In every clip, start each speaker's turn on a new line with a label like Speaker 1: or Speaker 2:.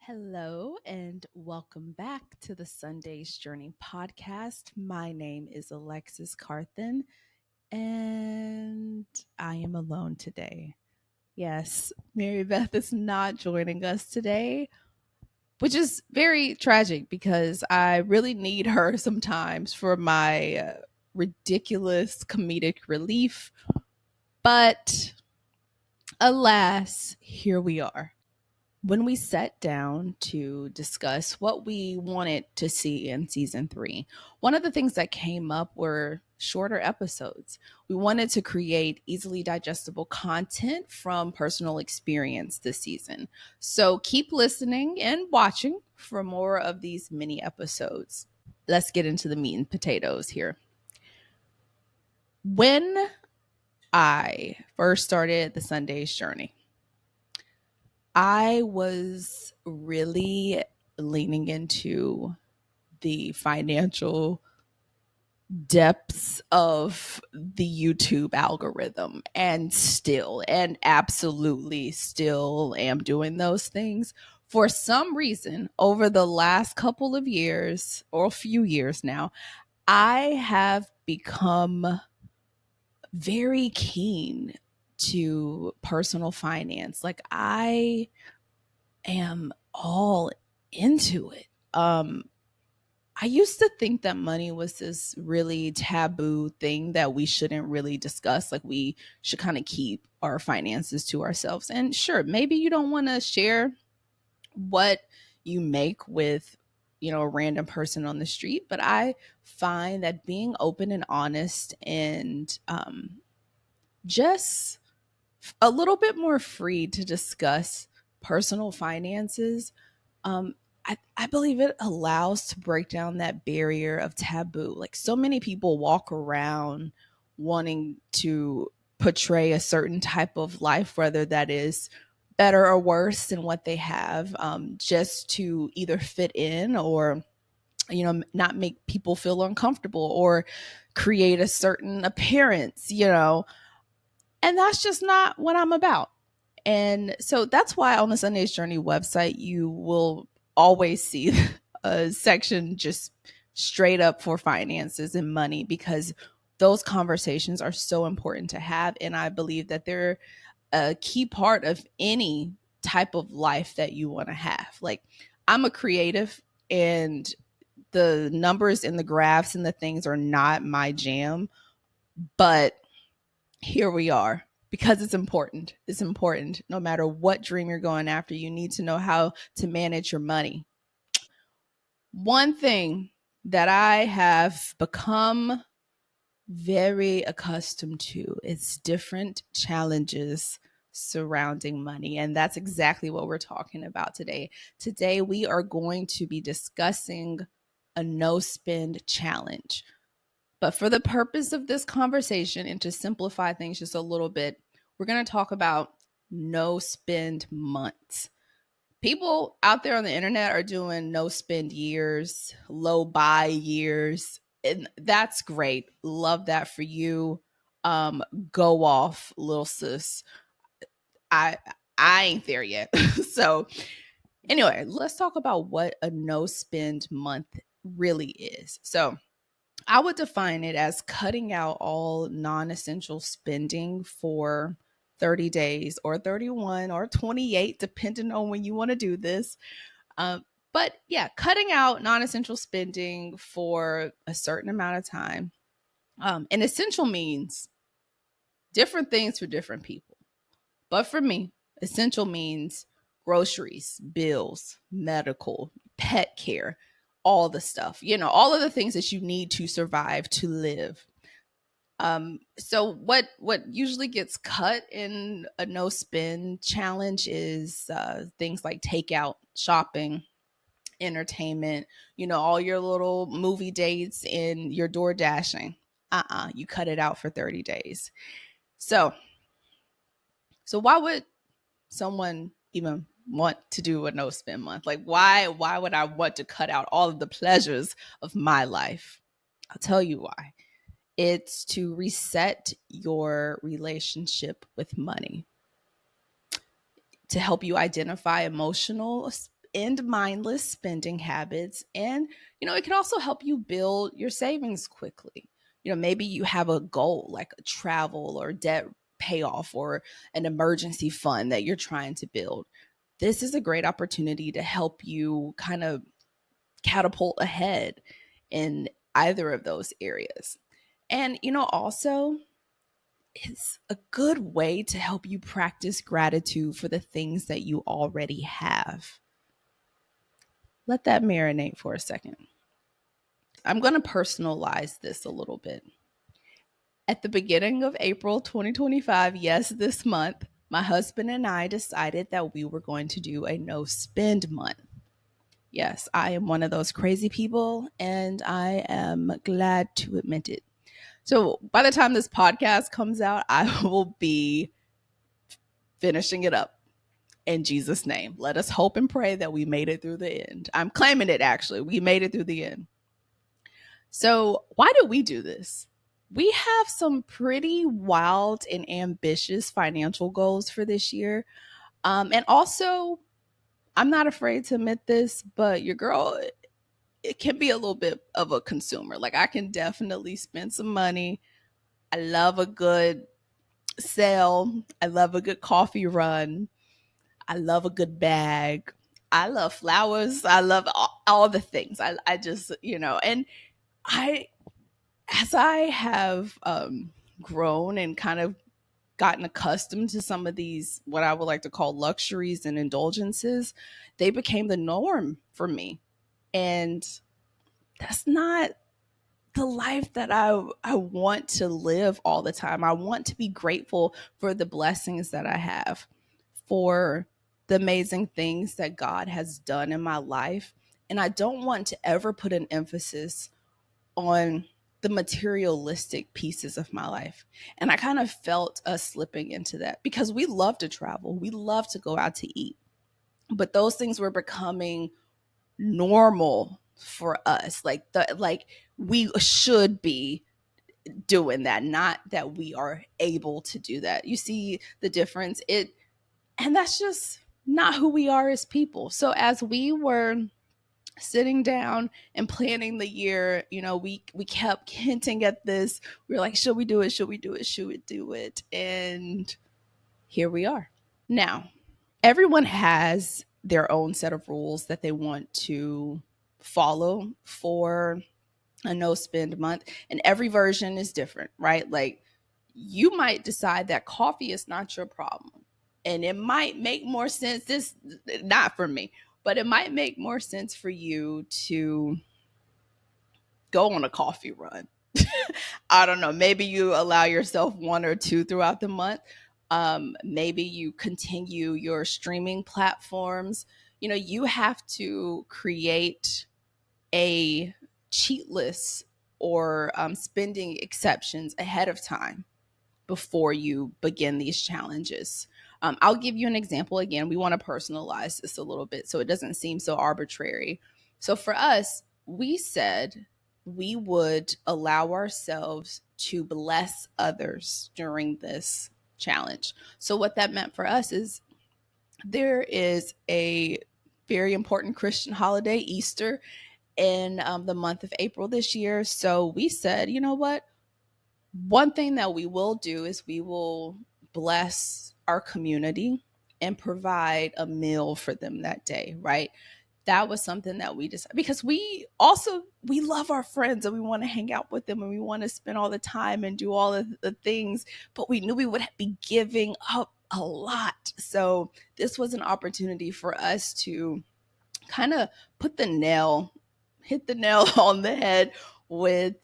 Speaker 1: Hello and welcome back to the SunDaze Journey Podcast. My name is Alexis Carthan and I am alone today. Yes, Mary Beth is not joining us today, which is very tragic because I really need her sometimes for my ridiculous comedic relief. But alas, here we are. When we sat down to discuss what we wanted to see in season 3, one of the things that came up were shorter episodes. We wanted to create easily digestible content from personal experience this season. So keep listening and watching for more of these mini episodes. Let's get into the meat and potatoes here. When I first started the SunDaze Journey, I was really leaning into the financial depths of the YouTube algorithm and absolutely still am doing those things. For some reason, over the last couple of years or a few years now, I have become very keen to personal finance. Like I am all into it. I used to think that money was this really taboo thing that we shouldn't really discuss. Like we should kind of keep our finances to ourselves. And sure, maybe you don't want to share what you make with, a random person on the street, but I find that being open and honest and just a little bit more free to discuss personal finances, I believe it allows to break down that barrier of taboo. Like so many people walk around wanting to portray a certain type of life, whether that is better or worse than what they have, just to either fit in or not make people feel uncomfortable or create a certain appearance, and that's just not what I'm about. And so that's why on the SunDaze Journey website, you will always see a section just straight up for finances and money, because those conversations are so important to have. And I believe that they're a key part of any type of life that you want to have. Like I'm a creative, and the numbers and the graphs and the things are not my jam, but here we are because it's important. It's important. No matter what dream you're going after, you need to know how to manage your money. One thing that I have become very accustomed to is different challenges surrounding money. And that's exactly what we're talking about today. Today, we are going to be discussing a no spend challenge. But for the purpose of this conversation and to simplify things just a little bit, we're going to talk about no spend months. People out there on the internet are doing no spend years, low buy years, and that's great. Love that for you. Go off, little sis. I I ain't there yet. So anyway, let's talk about what a no spend month really is. So I would define it as cutting out all non essential spending for 30 days or 31 or 28, depending on when you want to do this. But yeah, cutting out non essential spending for a certain amount of time. And essential means different things for different people. But for me, essential means groceries, bills, medical, pet care, all the stuff, all of the things that you need to survive, to live. So what usually gets cut in a no spend challenge is things like takeout, shopping, entertainment, all your little movie dates and your door dashing. You cut it out for 30 days. So why would someone even want to do a no spend month? Like why would I want to cut out all of the pleasures of my life? I'll tell you why. It's to reset your relationship with money, to help you identify end mindless spending habits. And, it can also help you build your savings quickly. Maybe you have a goal like a travel or debt payoff or an emergency fund that you're trying to build. This is a great opportunity to help you kind of catapult ahead in either of those areas. And, also, it's a good way to help you practice gratitude for the things that you already have. Let that marinate for a second. I'm going to personalize this a little bit. At the beginning of April 2025, yes, this month, my husband and I decided that we were going to do a no spend month. Yes, I am one of those crazy people, and I am glad to admit it. So by the time this podcast comes out, I will be finishing it up. In Jesus' name, let us hope and pray that we made it through the end. I'm claiming it, actually. We made it through the end. So why do we do this? We have some pretty wild and ambitious financial goals for this year. And also, I'm not afraid to admit this, but your girl, it can be a little bit of a consumer. Like, I can definitely spend some money. I love a good sale. I love a good coffee run. I love a good bag. I love flowers. I love all the things. I just, and I, as I have grown and kind of gotten accustomed to some of these, what I would like to call luxuries and indulgences, they became the norm for me. And that's not the life that I want to live all the time. I want to be grateful for the blessings that I have, for the amazing things that God has done in my life. And I don't want to ever put an emphasis on the materialistic pieces of my life. And I kind of felt us slipping into that because we love to travel. We love to go out to eat. But those things were becoming normal for us. Like we should be doing that, not that we are able to do that. You see the difference? And that's just not who we are as people. So as we were sitting down and planning the year, we kept hinting at this. We were like, should we do it? Should we do it? Should we do it? And here we are. Now, everyone has their own set of rules that they want to follow for a no spend month, and every version is different, right? Like, you might decide that coffee is not your problem, and it might make more sense, this not for me, but it might make more sense for you to go on a coffee run. I don't know, maybe you allow yourself one or two throughout the month. Maybe you continue your streaming platforms. You have to create a cheat list or spending exceptions ahead of time before you begin these challenges. I'll give you an example. Again, we want to personalize this a little bit so it doesn't seem so arbitrary. So for us, we said we would allow ourselves to bless others during this challenge. So what that meant for us is there is a very important Christian holiday, Easter, in the month of April this year. So we said, you know what? One thing that we will do is we will bless our community and provide a meal for them that day, right? That was something that we decided because we love our friends and we want to hang out with them and we want to spend all the time and do all of the things, but we knew we would be giving up a lot. So this was an opportunity for us to kind of hit the nail on the head with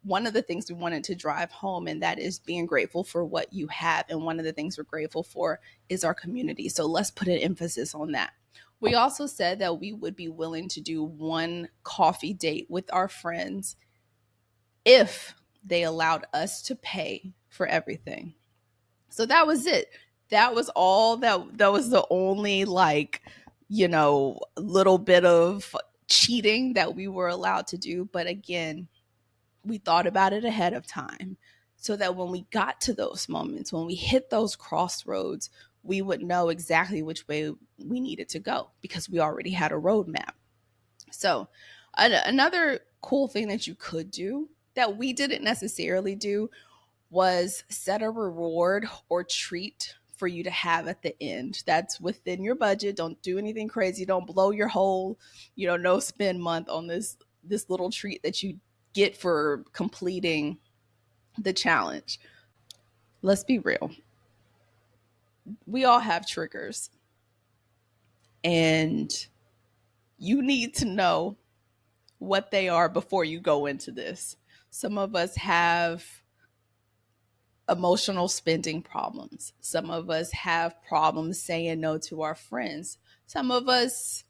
Speaker 1: one of the things we wanted to drive home, and that is being grateful for what you have. And one of the things we're grateful for is our community. So let's put an emphasis on that. We also said that we would be willing to do one coffee date with our friends if they allowed us to pay for everything. So that was it. That was all that was the only little bit of cheating that we were allowed to do. But again, we thought about it ahead of time so that when we got to those moments, when we hit those crossroads, we would know exactly which way we needed to go because we already had a roadmap. So, another cool thing that you could do that we didn't necessarily do was set a reward or treat for you to have at the end. That's within your budget. Don't do anything crazy. Don't blow your whole, no spend month on this little treat that you get for completing the challenge. Let's be real. We all have triggers, and you need to know what they are before you go into this. Some of us have emotional spending problems. Some of us have problems saying no to our friends. Some of us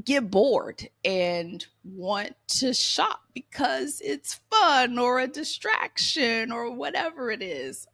Speaker 1: get bored and want to shop because it's fun or a distraction or whatever it is.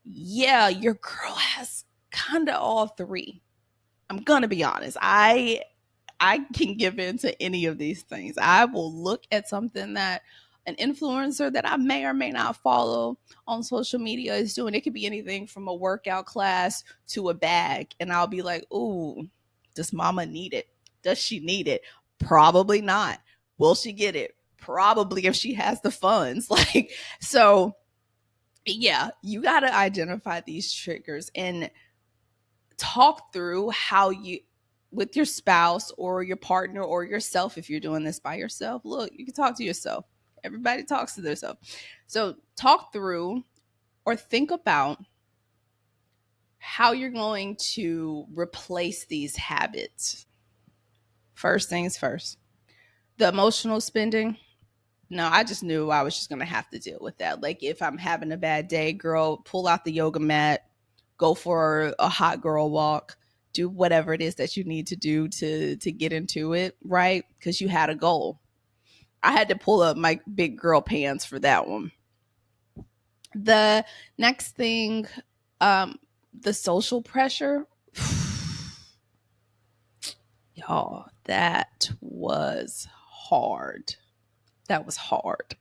Speaker 1: Yeah, your girl has kind of all three. I'm gonna be honest. I can give in to any of these things. I will look at something that an influencer that I may or may not follow on social media is doing. It could be anything from a workout class to a bag. And I'll be like, ooh, does mama need it? Does she need it? Probably not. Will she get it? Probably if she has the funds. So yeah, you got to identify these triggers and talk through how you, with your spouse or your partner or yourself, if you're doing this by yourself. Look, you can talk to yourself. Everybody talks to themselves. So talk through or think about how you're going to replace these habits. First things first, the emotional spending. No, I just knew I was just going to have to deal with that. Like if I'm having a bad day, girl, pull out the yoga mat, go for a hot girl walk, do whatever it is that you need to do to get into it, right? Because you had a goal. I had to pull up my big girl pants for that one. The next thing, the social pressure. Y'all, that was hard. That was hard.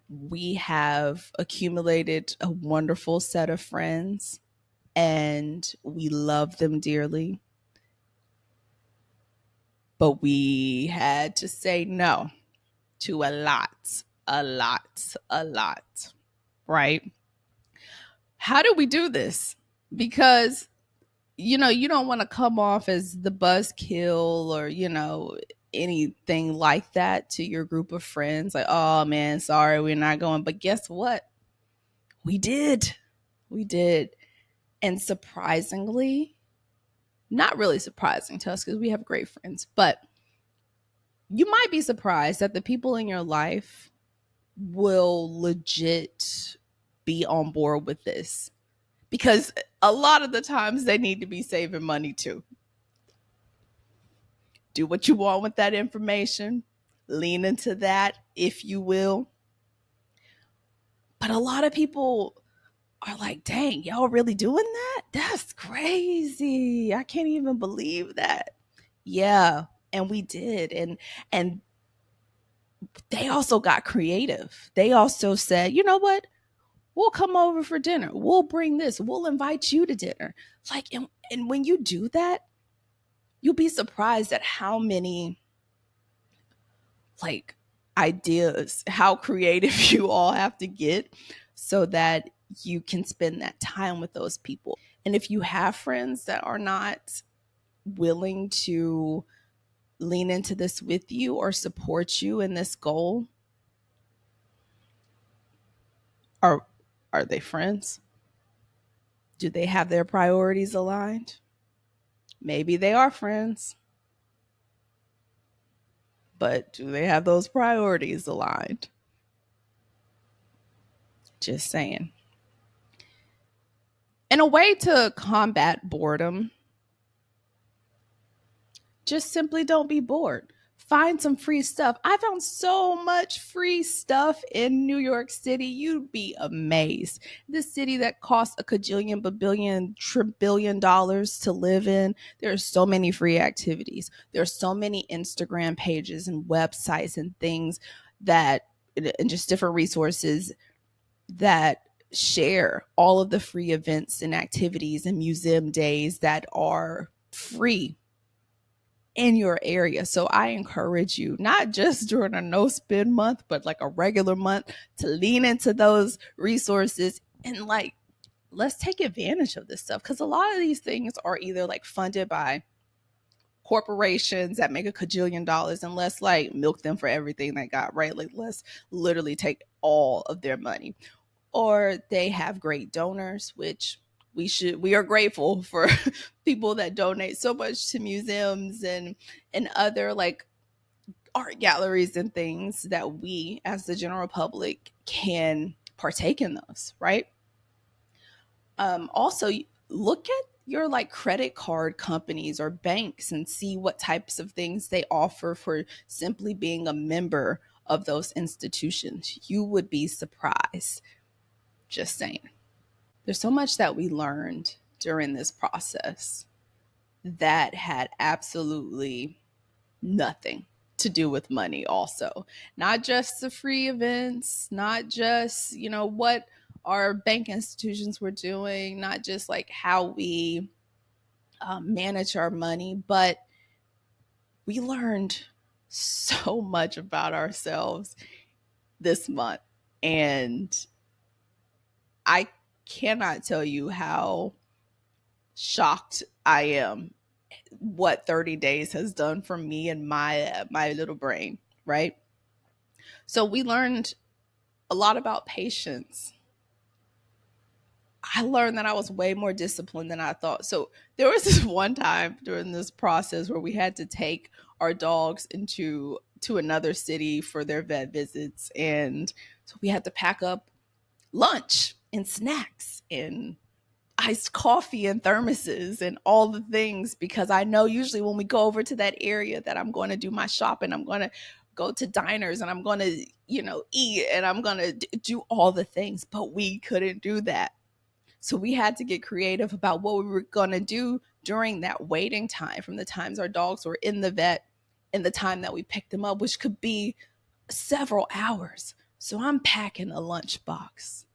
Speaker 1: We have accumulated a wonderful set of friends and we love them dearly. But we had to say no to a lot, right? How do we do this? Because, you don't want to come off as the buzzkill or, anything like that to your group of friends. Like, oh man, sorry, we're not going. But guess what? We did. We did. And surprisingly, not really surprising to us because we have great friends, but you might be surprised that the people in your life will legit be on board with this because a lot of the times they need to be saving money too. Do what you want with that information, lean into that if you will. But a lot of people are like, dang, y'all really doing that? That's crazy. I can't even believe that. Yeah, and we did. And they also got creative. They also said, you know what? We'll come over for dinner. We'll bring this. We'll invite you to dinner. And when you do that, you'll be surprised at how many ideas, how creative you all have to get so that you can spend that time with those people. And if you have friends that are not willing to lean into this with you or support you in this goal, are they friends? Do they have their priorities aligned? Maybe they are friends, but do they have those priorities aligned? Just saying. And a way to combat boredom, just simply don't be bored. Find some free stuff. I found so much free stuff in New York City. You'd be amazed. This city that costs a cajillion, babillion, trillion dollars to live in. There are so many free activities. There are so many Instagram pages and websites and things and just different resources that share all of the free events and activities and museum days that are free in your area. So I encourage you, not just during a no spend month, but like a regular month, to lean into those resources and like, let's take advantage of this stuff. Because a lot of these things are either like funded by corporations that make a cajillion dollars, and let's like milk them for everything they got, right? Like, let's literally take all of their money. Or they have great donors, which we are grateful for people that donate so much to museums and other like art galleries and things, that we as the general public can partake in those, right? Also, look at your like credit card companies or banks and see what types of things they offer for simply being a member of those institutions. You would be surprised. Just saying. There's so much that we learned during this process that had absolutely nothing to do with money. Also, not just the free events, not just, what our bank institutions were doing, not just like how we manage our money, but we learned so much about ourselves this month. And I cannot tell you how shocked I am what 30 days has done for me and my little brain, right? So we learned a lot about patience. I learned that I was way more disciplined than I thought. So there was this one time during this process where we had to take our dogs to another city for their vet visits, and so we had to pack up lunch and snacks and iced coffee and thermoses and all the things, because I know usually when we go over to that area that I'm going to do my shopping, I'm going to go to diners and I'm going to, eat, and I'm going to do all the things, but we couldn't do that. So we had to get creative about what we were going to do during that waiting time, from the times our dogs were in the vet and the time that we picked them up, which could be several hours. So I'm packing a lunchbox.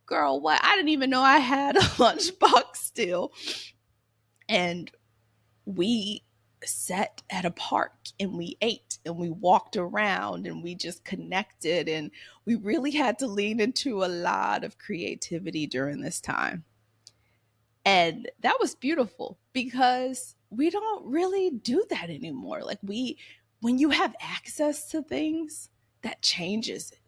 Speaker 1: Girl, what? I didn't even know I had a lunchbox still. And we sat at a park and we ate and we walked around and we just connected, and we really had to lean into a lot of creativity during this time. And that was beautiful because we don't really do that anymore. Like, when you have access to things, that changes it.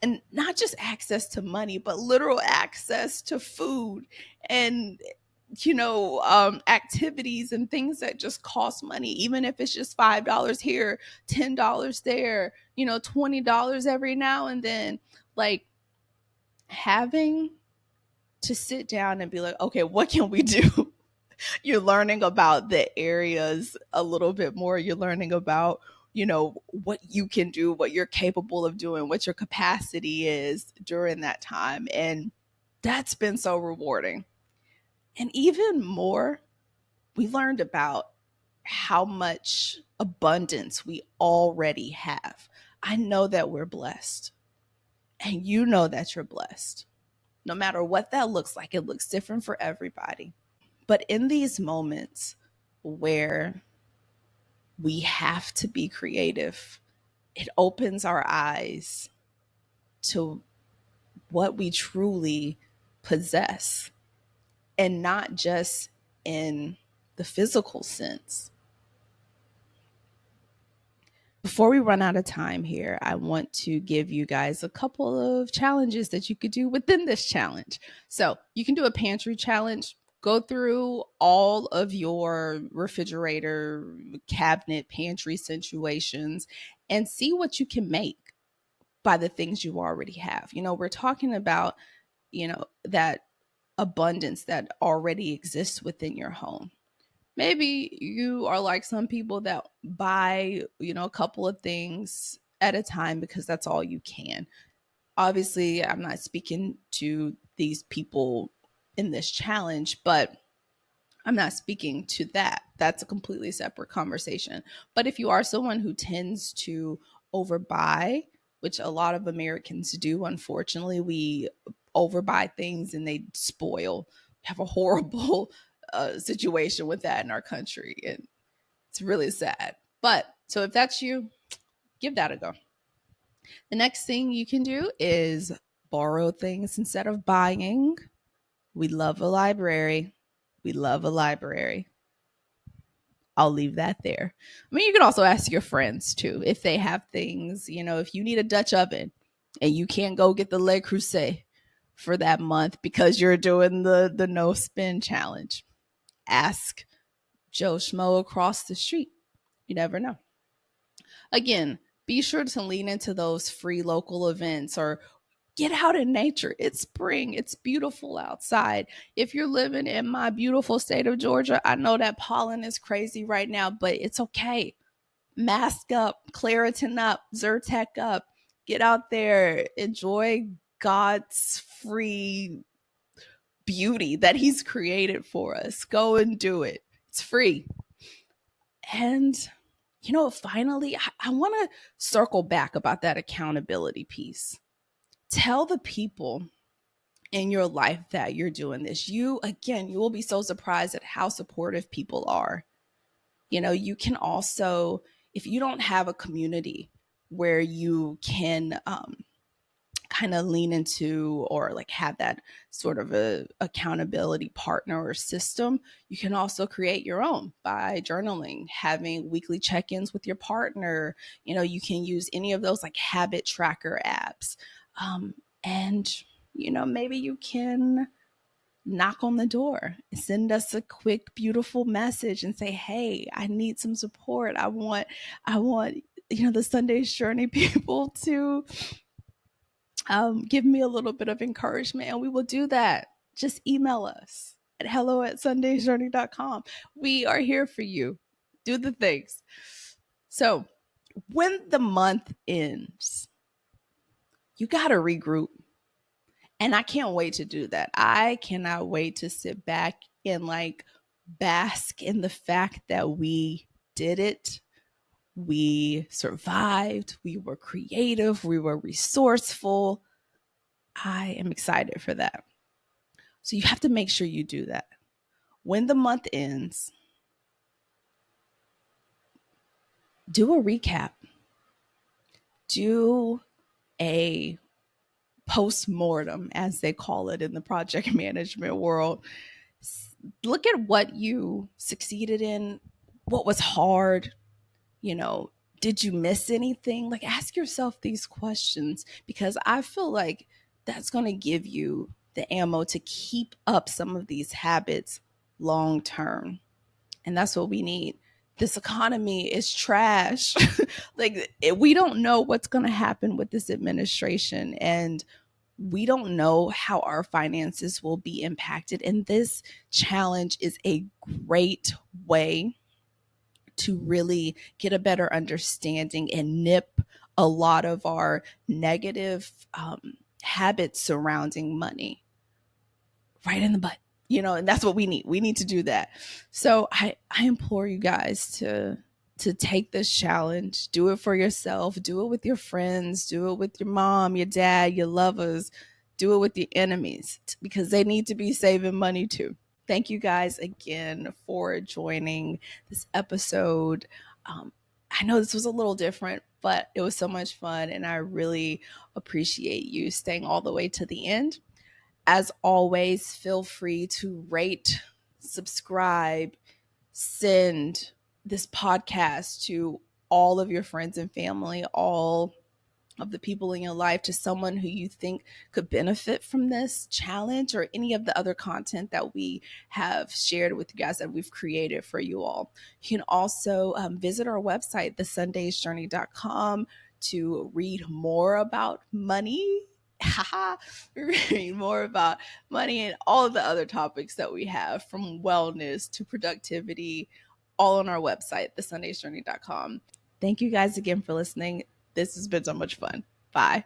Speaker 1: And not just access to money, but literal access to food and, activities and things that just cost money, even if it's just $5 here, $10 there, $20 every now and then. Like, having to sit down and be like, okay, what can we do? You're learning about the areas a little bit more. You're learning about, what you can do, what you're capable of doing, what your capacity is during that time. And that's been so rewarding. And even more, we learned about how much abundance we already have. I know that we're blessed, and you know that you're blessed. No matter what that looks like, it looks different for everybody. But in these moments where we have to be creative, it opens our eyes to what we truly possess, and not just in the physical sense. Before we run out of time here, I want to give you guys a couple of challenges that you could do within this challenge. So you can do a pantry challenge. Go through all of your refrigerator, cabinet, pantry situations and see what you can make by the things you already have. We're talking about, that abundance that already exists within your home. Maybe you are like some people that buy, a couple of things at a time because that's all you can. Obviously, I'm not speaking to these people in this challenge, but I'm not speaking to that. That's a completely separate conversation. But if you are someone who tends to overbuy, which a lot of Americans do, unfortunately, we overbuy things and they spoil. We have a horrible situation with that in our country, and it's really sad. But so if that's you, give that a go. The next thing you can do is borrow things instead of buying. We love a library. We love a library. I'll leave that there. I mean, you can also ask your friends too if they have things. If you need a Dutch oven and you can't go get the Le Creuset for that month because you're doing the no spin challenge, ask Joe Schmo across the street. You never know. Again, be sure to lean into those free local events or get out in nature. It's spring. It's beautiful outside. If you're living in my beautiful state of Georgia, I know that pollen is crazy right now, but it's okay. Mask up, Claritin up, Zyrtec up. Get out there. Enjoy God's free beauty that he's created for us. Go and do it. It's free. And finally, I want to circle back about that accountability piece. Tell the people in your life that you're doing this. You will be so surprised at how supportive people are. You can also, if you don't have a community where you can kind of lean into or like have that sort of a accountability partner or system, you can also create your own by journaling, having weekly check-ins with your partner. You can use any of those like habit tracker apps. And maybe you can knock on the door, send us a quick, beautiful message and say, hey, I need some support. I want the SunDaze Journey people to give me a little bit of encouragement, and we will do that. Just email us at hello@sundazejourney.com. We are here for you. Do the things. So when the month ends, you got to regroup. And I can't wait to do that. I cannot wait to sit back and bask in the fact that we did it. We survived. We were creative. We were resourceful. I am excited for that. So you have to make sure you do that. When the month ends, do a recap. Do a post-mortem, as they call it in the project management world. Look at what you succeeded in, what was hard, did you miss anything? Ask yourself these questions, because I feel like that's going to give you the ammo to keep up some of these habits long term. And that's what we need. This economy is trash. We don't know what's going to happen with this administration, and we don't know how our finances will be impacted. And this challenge is a great way to really get a better understanding and nip a lot of our negative habits surrounding money right in the butt, and that's what we need. We need to do that. So I implore you guys to take this challenge. Do it for yourself. Do it with your friends. Do it with your mom, your dad, your lovers. Do it with your enemies, because they need to be saving money too. Thank you guys again for joining this episode. I know this was a little different, but it was so much fun, and I really appreciate you staying all the way to the end. As always, feel free to rate, subscribe, send this podcast to all of your friends and family, all of the people in your life, to someone who you think could benefit from this challenge or any of the other content that we have shared with you guys that we've created for you all. You can also visit our website, thesundazejourney.com, to read more about money. Read more about money and all of the other topics that we have, from wellness to productivity, all on our website, thesundazejourney.com. Thank you guys again for listening. This has been so much fun. Bye.